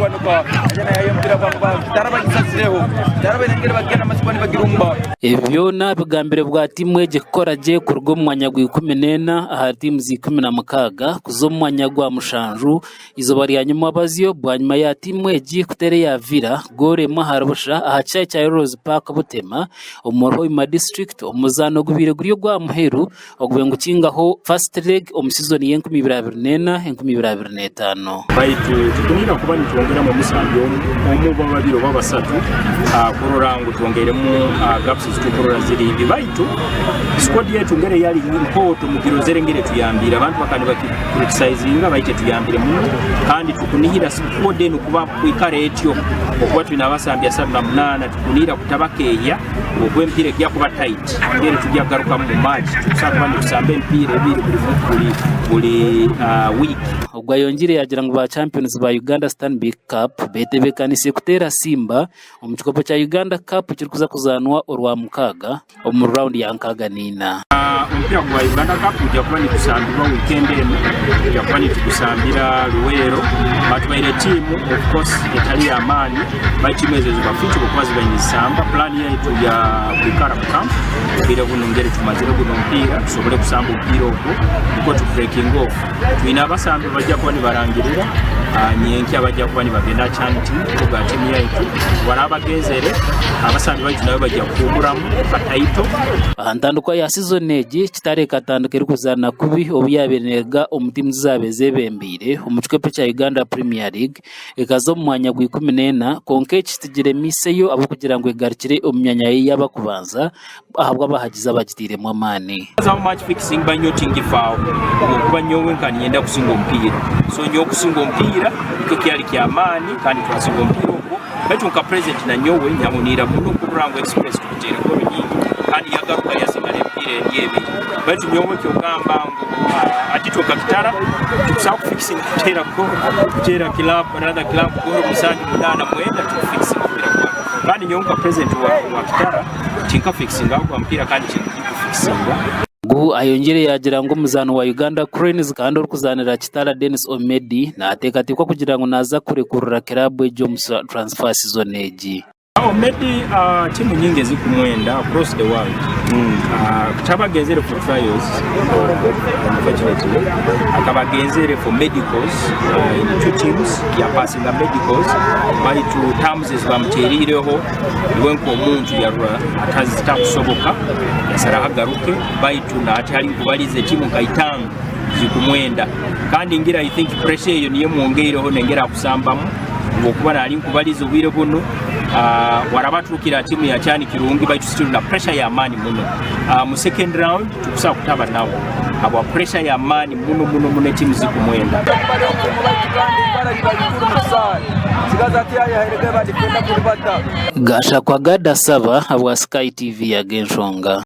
wanuka ajana yayo mpira kwa daraba gisasireho daraba nengere bagenda masibani bagirumba ebyo nabigambire bwa timu eje gukora je kurwo mwanya gwa 14 aha timu zi 16 kuzo mwanya gwa mushanju izo bari yanyuma baziyo bwanyuma ya timu eje kutere ya vira gore maharabusha aha cya Rose Park Butema omorho ima district omuzano gubire guriyo gwa muheru ogwengo kingaho first leg omusizoni ye2024 2025 baitu tukunira kuba nitwongera mu musambyo omubo babiro babasatu kurorango twongeremo gaps zikorora ziri baitu squad yetu ngere yali impoto mugiro zerengere tuyambira abantu bakandi bakriticizinga baite tuyambire mu kandi tukunihira squad eno kuba kwikare etyo okuba twinabasambya 78 tukunira kutabakeya okwempire kya kuba tight ngere tujya garuka mu match tusaba ni kusambe empire ebiri buli week ubwo yongire yagira ngo ba champions ba Uganda Stanbic Cup betebekanise kutera Simba omukikopo cya Uganda Cup kirikuza kuzanwa orwa mukaga mu round ya nkaga nina mpira kwa Uganda Cup ujya kuba ni kusambirwa weekend eno ujya kuba ni kusambira Luwero batwaire team of course etali ya amani baitimezo zibafite kubazi banyisamba plan yetu ya kwikara camp bila kunongere tumazira kuno mpira tusobole kusamba mpira obwo uko tu breaking off twina basambe bajja kuba ni barangirira nyenki abajja kuba ni bagenda chanti kuga timu yetu warabagezere abasambe bajja nabo bajja kumuramu bataito ahantanduka ya season eji kitare katanduka irikuzana kubi obuyabenega omutimu zabeze bembire omukikopo cya Uganda Premier League ekazo mwanya gwa 14 konke kitigire miseyo abo kugira ngo egarikire omyanya y'abakubanza ahabwa bahagiza bagitire mu amani za match fixing banyotingi fao kuba nyowe nkani yenda kusinga mpira so nyo kusinga mpira iko kyali kya amani kandi twasinga mpira uko baitu nka president na nyowe nyamunira muno ku Rango Express kutera ko nyingi kandi yagaruka yasinga mpira yebe baitu nyowe kyogamba ngo atito kakitara tukusaba fixing kutera ko kutera club another club ko musangi munana mwenda tu fixing mpira kwa kandi nyowe nka president wa kitara tinka fixing kwa mpira kandi fixing gu ayongere yagira ngo muzano wa Uganda Cranes kandi orukuzanira Kitara Dennis Omedi na atekatikwa kugira ngo naza kurekurura club ejo transfer season eji Omedi timu nyingi zikumwenda across the world kutabagenzere for trials unfortunately akabagenzere for medicals in two teams ya passing the medicals by two terms is bamterireho iwenko omuntu yarwa atazita kusoboka yasara hagaruke by two na atali kubalize timu kaitanga zikumwenda kandi ngira I think pressure yo niyo mwongeireho nengera kusambamu okuba nali nkubaliza obwire buno warabatukira timu ya Chani Kirungi by still na pressure ya amani muno mu second round tukusa kutaba nawo abo pressure ya amani muno timu zikumwenda gasha kwa gada saba abo Sky TV ya Genshonga.